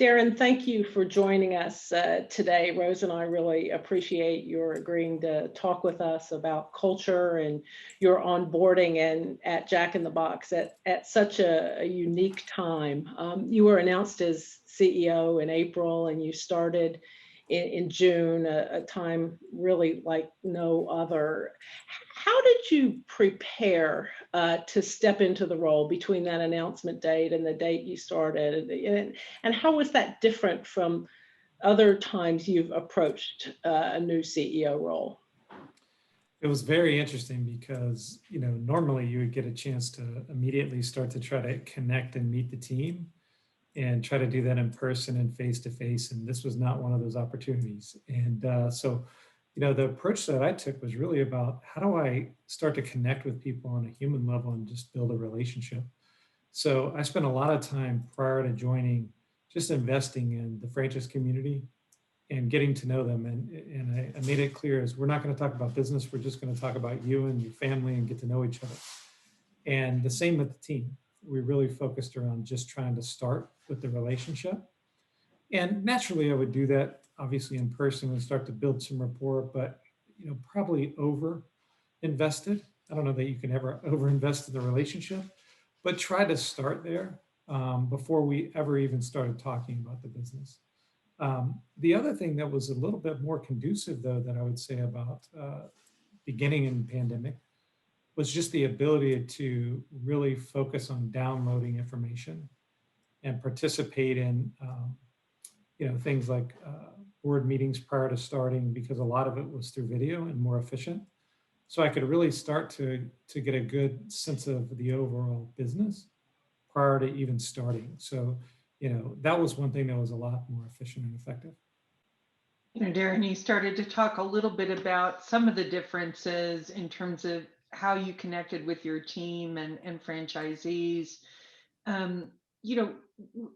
Darin, thank you for joining us today. Rose and I really appreciate your agreeing to talk with us about culture and your onboarding and at Jack in the Box at such a unique time. You were announced as CEO in April and you started in June, a time really like no other. How did you prepare to step into the role between that announcement date and the date you started? And how was that different from other times you've approached a new CEO role? It was very interesting because, normally you would get a chance to immediately start to try to connect and meet the team and try to do that in person and face to face. And this was not one of those opportunities. And the approach that I took was really about how do I start to connect with people on a human level and just build a relationship. So I spent a lot of time prior to joining just investing in the franchise community and getting to know them. And I made it clear as we're not going to talk about business, we're just going to talk about you and your family and get to know each other. And the same with the team. We really focused around just trying to start with the relationship. And naturally, I would do that obviously in person and start to build some rapport, but probably over invested. I don't know that you can ever over invest in the relationship, but try to start there before we ever even started talking about the business. The other thing that was a little bit more conducive, though, that I would say about beginning in the pandemic was just the ability to really focus on downloading information and participate in, things like board meetings prior to starting, because a lot of it was through video and more efficient. So I could really start to get a good sense of the overall business prior to even starting. So, that was one thing that was a lot more efficient and effective. Darin, you started to talk a little bit about some of the differences in terms of how you connected with your team and franchisees.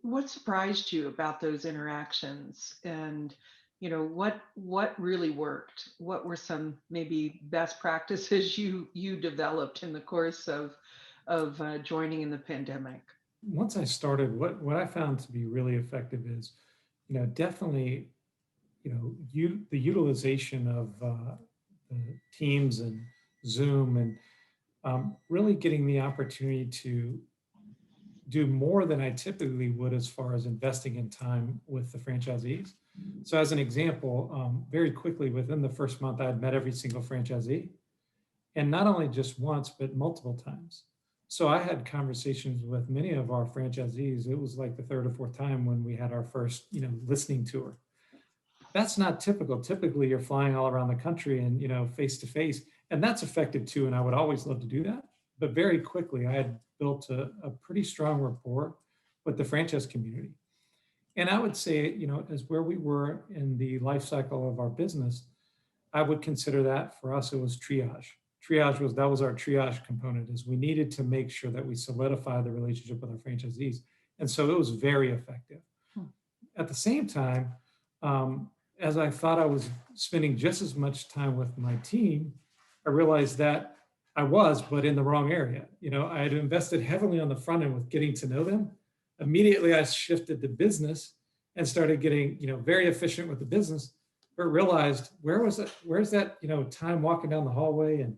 What surprised you about those interactions, and what really worked? What were some maybe best practices you developed in the course of joining in the pandemic? Once I started, what I found to be really effective is, definitely, the utilization of the Teams and Zoom and really getting the opportunity to do more than I typically would as far as investing in time with the franchisees. So as an example, very quickly within the first month, I had met every single franchisee, and not only just once, but multiple times. So I had conversations with many of our franchisees. It was like the third or fourth time when we had our first, listening tour. That's not typical. Typically, you're flying all around the country and, face to face, and that's effective too. And I would always love to do that. But very quickly, I had built a pretty strong rapport with the franchise community. And I would say, as where we were in the life cycle of our business, I would consider that for us, it was triage. That was our triage component, is we needed to make sure that we solidify the relationship with our franchisees. And so it was very effective. At the same time, as I thought I was spending just as much time with my team, I realized that I was, but in the wrong area. I had invested heavily on the front end with getting to know them. Immediately, I shifted to business and started getting, very efficient with the business, but realized where's that, time walking down the hallway and,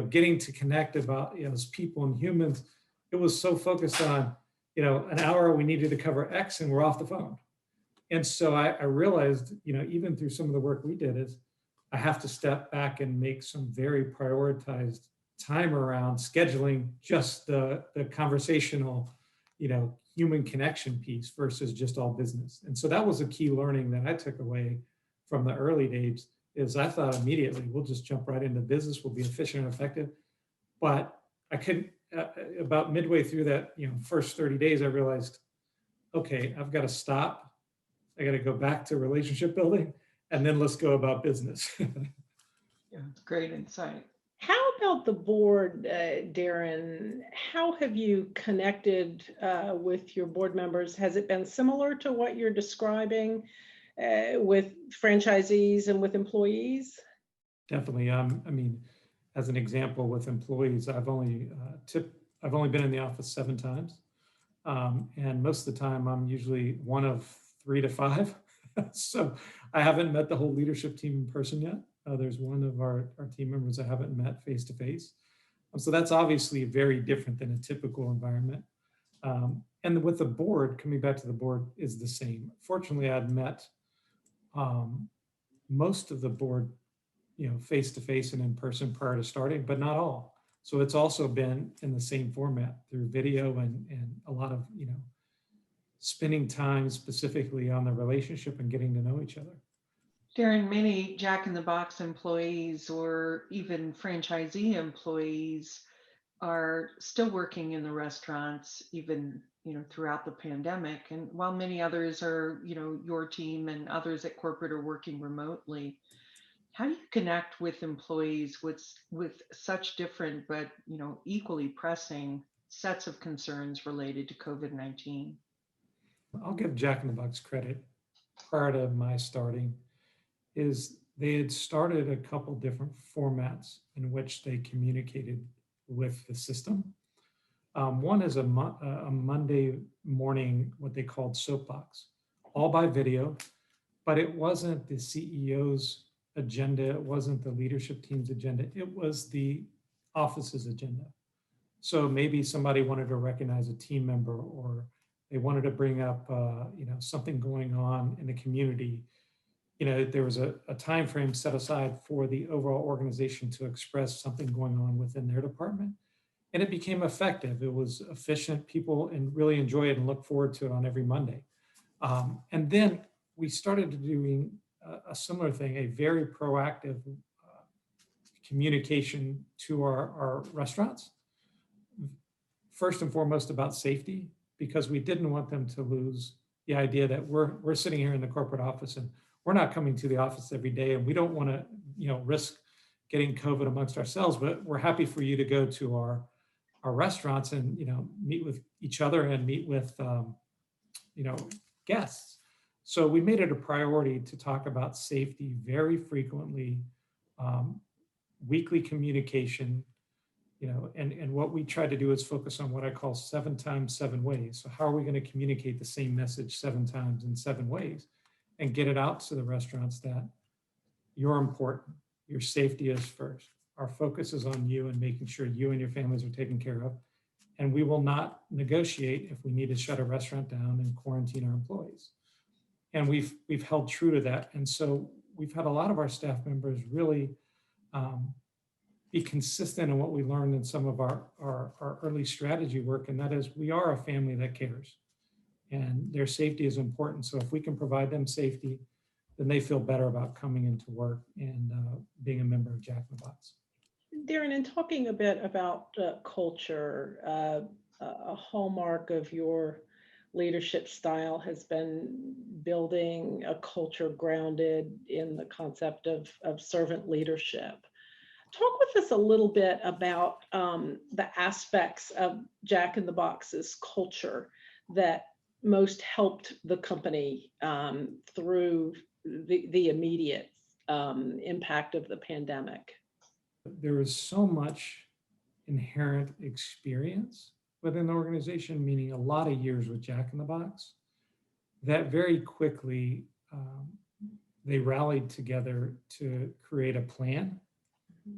getting to connect about, as people and humans. It was so focused on, an hour we needed to cover X and we're off the phone. And so I realized, even through some of the work we did, is I have to step back and make some very prioritized time around scheduling just the conversational, human connection piece versus just all business. And so that was a key learning that I took away from the early days, is I thought immediately, we'll just jump right into business, we'll be efficient and effective. But I couldn't, about midway through that, first 30 days, I realized, okay, I've got to stop. I got to go back to relationship building, and then let's go about business. Yeah, great insight. How about the board, Darin? How have you connected with your board members? Has it been similar to what you're describing with franchisees and with employees? Definitely. As an example, with employees, I've only been in the office 7 times, and most of the time I'm usually one of 3 to 5. So I haven't met the whole leadership team in person yet. There's one of our team members I haven't met face to face. So that's obviously very different than a typical environment. And with the board, coming back to the board, is the same. Fortunately, I'd met most of the board, face to face and in person prior to starting, but not all. So it's also been in the same format through video and a lot of, spending time specifically on the relationship and getting to know each other. Darin, many Jack in the Box employees or even franchisee employees are still working in the restaurants, even throughout the pandemic. And while many others are, your team and others at corporate are working remotely, how do you connect with employees with such different but equally pressing sets of concerns related to COVID-19? I'll give Jack in the Box credit. Prior to my starting, is they had started a couple different formats in which they communicated with the system. One is a Monday morning, what they called soapbox, all by video, but it wasn't the CEO's agenda. It wasn't the leadership team's agenda. It was the office's agenda. So maybe somebody wanted to recognize a team member, or they wanted to bring up, something going on in the community. There was a time frame set aside for the overall organization to express something going on within their department. And it became effective. It was efficient. People really enjoy it and look forward to it on every Monday. And then we started doing a similar thing, a very proactive communication to our restaurants. First and foremost about safety, because we didn't want them to lose the idea that we're sitting here in the corporate office and we're not coming to the office every day, and we don't want to risk getting COVID amongst ourselves, but we're happy for you to go to our restaurants and meet with each other and meet with guests. So we made it a priority to talk about safety very frequently, weekly communication, and what we try to do is focus on what I call 7 times 7 ways. So how are we going to communicate the same message 7 times in 7 ways and get it out to the restaurants that you're important, your safety is first. Our focus is on you and making sure you and your families are taken care of. And we will not negotiate if we need to shut a restaurant down and quarantine our employees. And we've held true to that. And so we've had a lot of our staff members really be consistent in what we learned in some of our early strategy work. And that is, we are a family that cares, and their safety is important. So if we can provide them safety, then they feel better about coming into work and being a member of Jack in the Box. Darin, in talking a bit about culture, a hallmark of your leadership style has been building a culture grounded in the concept of servant leadership. Talk with us a little bit about the aspects of Jack in the Box's culture that most helped the company through the immediate impact of the pandemic. There is so much inherent experience within the organization, meaning a lot of years with Jack in the Box, that very quickly they rallied together to create a plan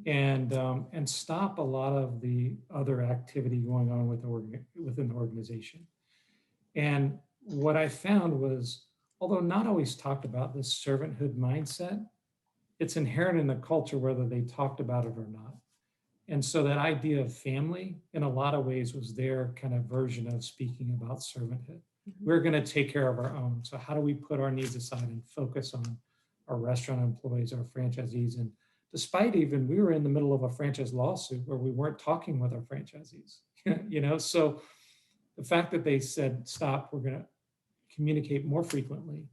and stop a lot of the other activity going on within the organization. And what I found was, although not always talked about, this servanthood mindset, it's inherent in the culture whether they talked about it or not. And so that idea of family, in a lot of ways, was their kind of version of speaking about servanthood. We're going to take care of our own. So how do we put our needs aside and focus on our restaurant employees, our franchisees? And despite even, we were in the middle of a franchise lawsuit where we weren't talking with our franchisees, so the fact that they said, stop, we're going to communicate more frequently.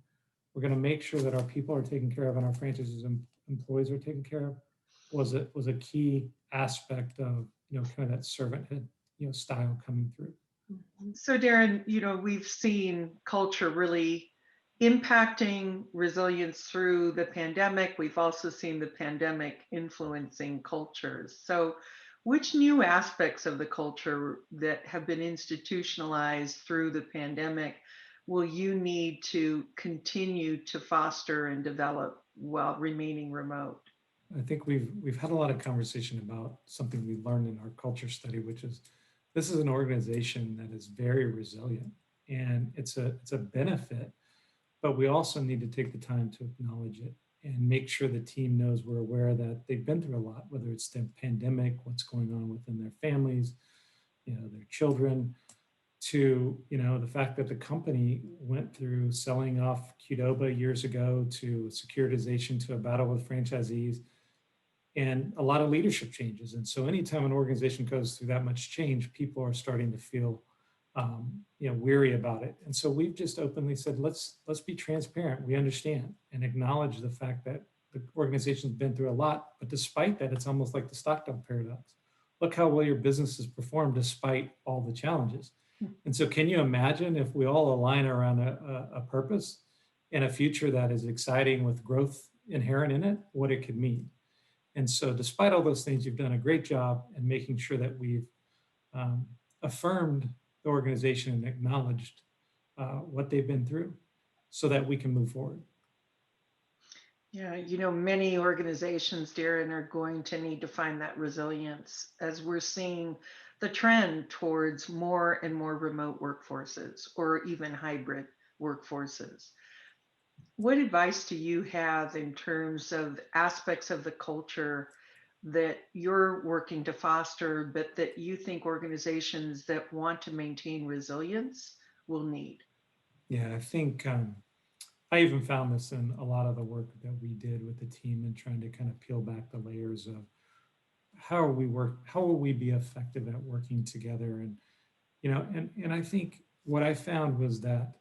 We're going to make sure that our people are taken care of and our franchisees and employees are taken care of was a key aspect of, kind of that servanthood, style coming through. So Darin, we've seen culture really impacting resilience through the pandemic. We've also seen the pandemic influencing cultures. So which new aspects of the culture that have been institutionalized through the pandemic will you need to continue to foster and develop while remaining remote? I think we've had a lot of conversation about something we learned in our culture study, which is this is an organization that is very resilient, and it's a benefit, but we also need to take the time to acknowledge it and make sure the team knows we're aware that they've been through a lot, whether it's the pandemic, what's going on within their families, their children, to the fact that the company went through selling off Qdoba years ago, to securitization, to a battle with franchisees, and a lot of leadership changes. And so anytime an organization goes through that much change, people are starting to feel weary about it. And so we've just openly said, let's be transparent. We understand and acknowledge the fact that the organization's been through a lot, but despite that, it's almost like the Stockdale paradox. Look how well your business has performed despite all the challenges. And so can you imagine if we all align around a purpose and a future that is exciting with growth inherent in it, what it could mean? And so despite all those things, you've done a great job in making sure that we've affirmed the organization and acknowledged what they've been through so that we can move forward. Yeah, many organizations, Darin, are going to need to find that resilience as we're seeing the trend towards more and more remote workforces or even hybrid workforces. What advice do you have in terms of aspects of the culture that you're working to foster, but that you think organizations that want to maintain resilience will need? Yeah, I think I even found this in a lot of the work that we did with the team and trying to kind of peel back the layers of how will we be effective at working together. And I think what I found was that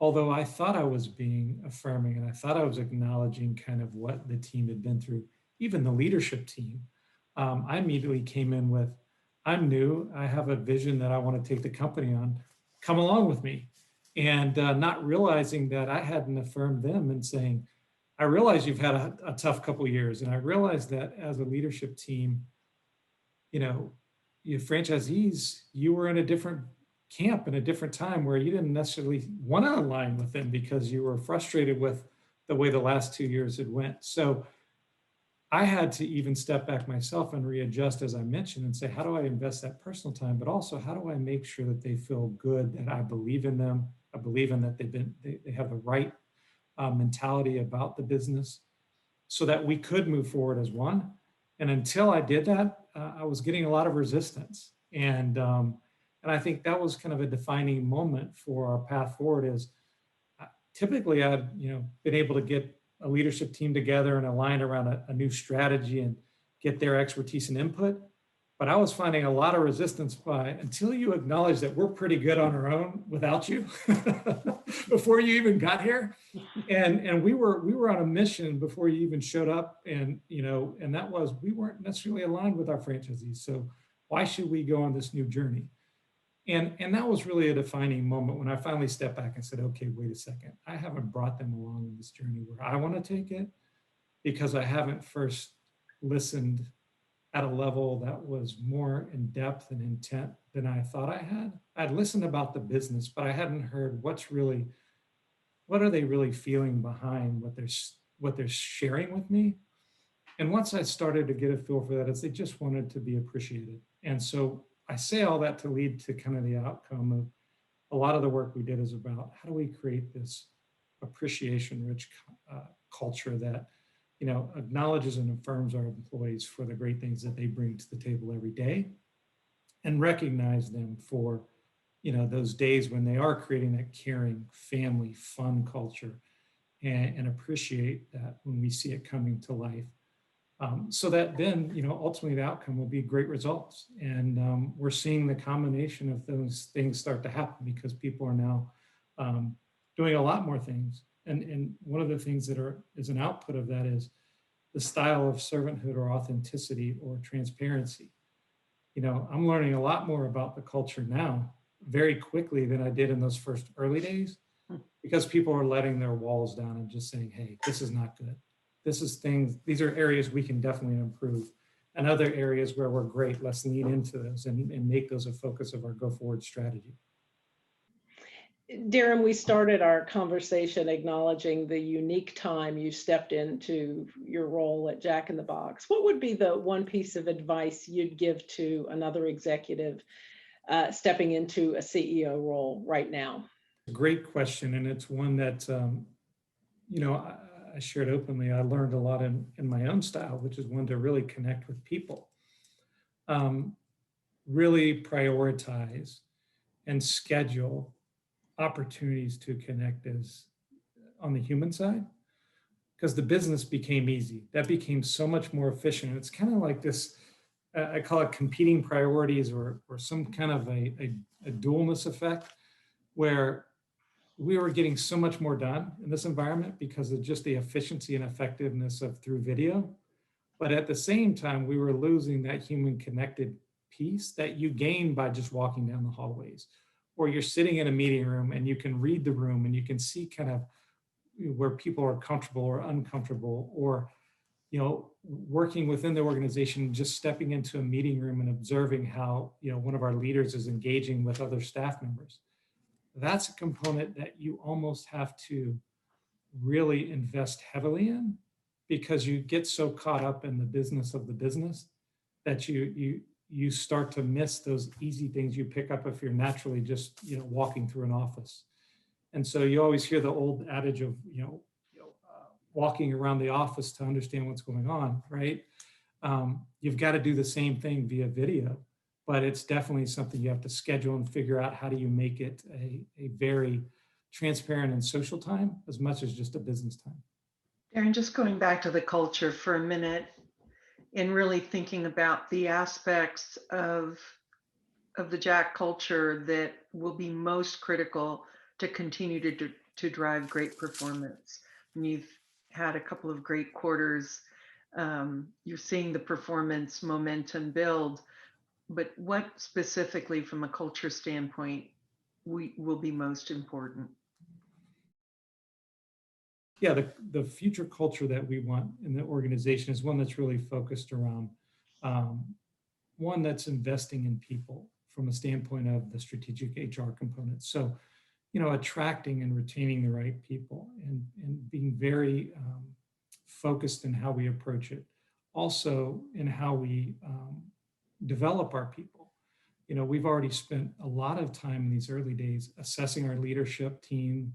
although I thought I was being affirming and I thought I was acknowledging kind of what the team had been through, even the leadership team, I immediately came in with, I'm new, I have a vision that I want to take the company on, come along with me. And not realizing that I hadn't affirmed them and saying, I realize you've had a tough couple of years. And I realized that as a leadership team, your franchisees, you were in a different camp in a different time where you didn't necessarily want to align with them because you were frustrated with the way the last 2 years had went. So I had to even step back myself and readjust, as I mentioned, and say, how do I invest that personal time? But also, how do I make sure that they feel good, that I believe in them? I believe in that they have the right mentality about the business so that we could move forward as one. And until I did that, I was getting a lot of resistance. And I think that was kind of a defining moment for our path forward. Is typically I'd been able to get a leadership team together and align around a new strategy and get their expertise and input. But I was finding a lot of resistance by until you acknowledge that we're pretty good on our own without you before you even got here. And we were on a mission before you even showed up. And that was, we weren't necessarily aligned with our franchisees. So why should we go on this new journey? And that was really a defining moment when I finally stepped back and said, okay, wait a second. I haven't brought them along in this journey where I want to take it because I haven't first listened at a level that was more in depth and intent than I thought I had. I'd listened about the business, but I hadn't heard what are they really feeling behind what they're sharing with me. And once I started to get a feel for that, is they just wanted to be appreciated. And so I say all that to lead to kind of the outcome of a lot of the work we did is about how do we create this appreciation rich culture that acknowledges and affirms our employees for the great things that they bring to the table every day and recognize them for those days when they are creating that caring family fun culture and appreciate that when we see it coming to life. So that then, ultimately the outcome will be great results. And we're seeing the combination of those things start to happen because people are now doing a lot more things. And one of the things that is an output of that is the style of servanthood or authenticity or transparency. I'm learning a lot more about the culture now very quickly than I did in those first early days because people are letting their walls down and just saying, hey, this is not good. These are areas we can definitely improve. And other areas where we're great, let's lean into those and make those a focus of our go forward strategy. Darin, we started our conversation acknowledging the unique time you stepped into your role at Jack in the Box. What would be the one piece of advice you'd give to another executive stepping into a CEO role right now? Great question, and it's one that I shared openly. I learned a lot in my own style, which is one to really connect with people, really prioritize and schedule opportunities to connect as on the human side, because the business became easy. That became so much more efficient. It's kind of like this, I call it competing priorities, or some kind of a dualness effect, where we were getting so much more done in this environment because of just the efficiency and effectiveness of through video. But at the same time, we were losing that human connected piece that you gain by just walking down the hallways, or you're sitting in a meeting room and you can read the room and you can see kind of where people are comfortable or uncomfortable, or working within the organization, just stepping into a meeting room and observing how one of our leaders is engaging with other staff members. That's a component that you almost have to really invest heavily in, because you get so caught up in the business of the business that you start to miss those easy things you pick up if you're naturally just walking through an office. And so you always hear the old adage of walking around the office to understand what's going on, right? You've got to do the same thing via video, but it's definitely something you have to schedule and figure out how do you make it a very transparent and social time as much as just a business time. Darin, just going back to the culture for a minute, and really thinking about the aspects of the Jack culture that will be most critical to continue to drive great performance. And you've had a couple of great quarters. You're seeing the performance momentum build, but what specifically from a culture standpoint will be most important? Yeah, the future culture that we want in the organization is one that's really focused around one that's investing in people from a standpoint of the strategic HR components. So, attracting and retaining the right people, and being very focused in how we approach it. Also in how we develop our people. We've already spent a lot of time in these early days assessing our leadership team,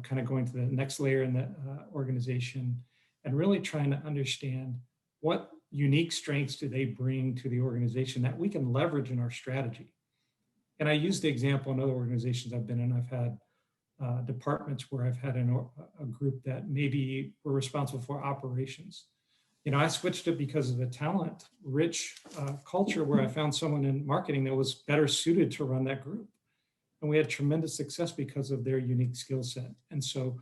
kind of going to the next layer in the organization, and really trying to understand what unique strengths do they bring to the organization that we can leverage in our strategy. And I use the example in other organizations I've been in. I've had departments where I've had a group that maybe were responsible for operations. I switched it because of a talent-rich culture where I found someone in marketing that was better suited to run that group. And we had tremendous success because of their unique skill set. And so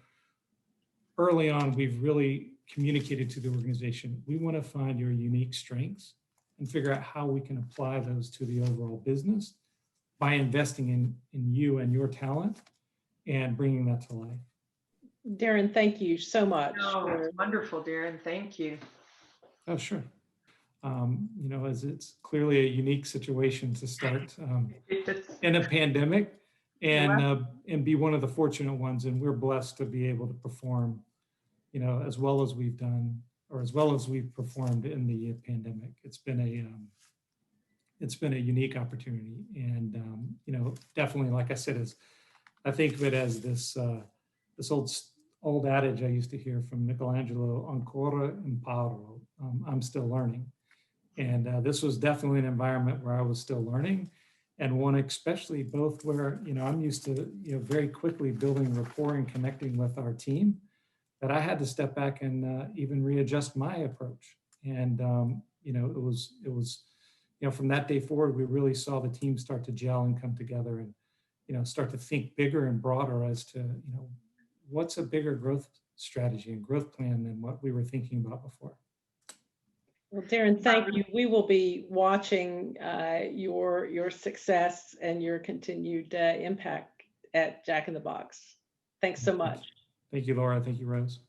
early on, we've really communicated to the organization, we want to find your unique strengths and figure out how we can apply those to the overall business by investing in you and your talent and bringing that to life. Darin, thank you so much. It's wonderful, Darin. Thank you. Oh, sure. As it's clearly a unique situation to start in a pandemic and be one of the fortunate ones. And we're blessed to be able to perform, as well as we've done, or as well as we've performed in the pandemic. It's been a unique opportunity. And, definitely, like I said, I think of it as this old adage I used to hear from Michelangelo, ancora imparo, I'm still learning. And this was definitely an environment where I was still learning, and one especially both where, I'm used to, very quickly building rapport and connecting with our team, that I had to step back and even readjust my approach. And, it was, from that day forward, we really saw the team start to gel and come together and, start to think bigger and broader as to, what's a bigger growth strategy and growth plan than what we were thinking about before. Well, Darin, thank you. We will be watching your success and your continued impact at Jack in the Box. Thanks so much. Thank you, Laura. Thank you, Rose.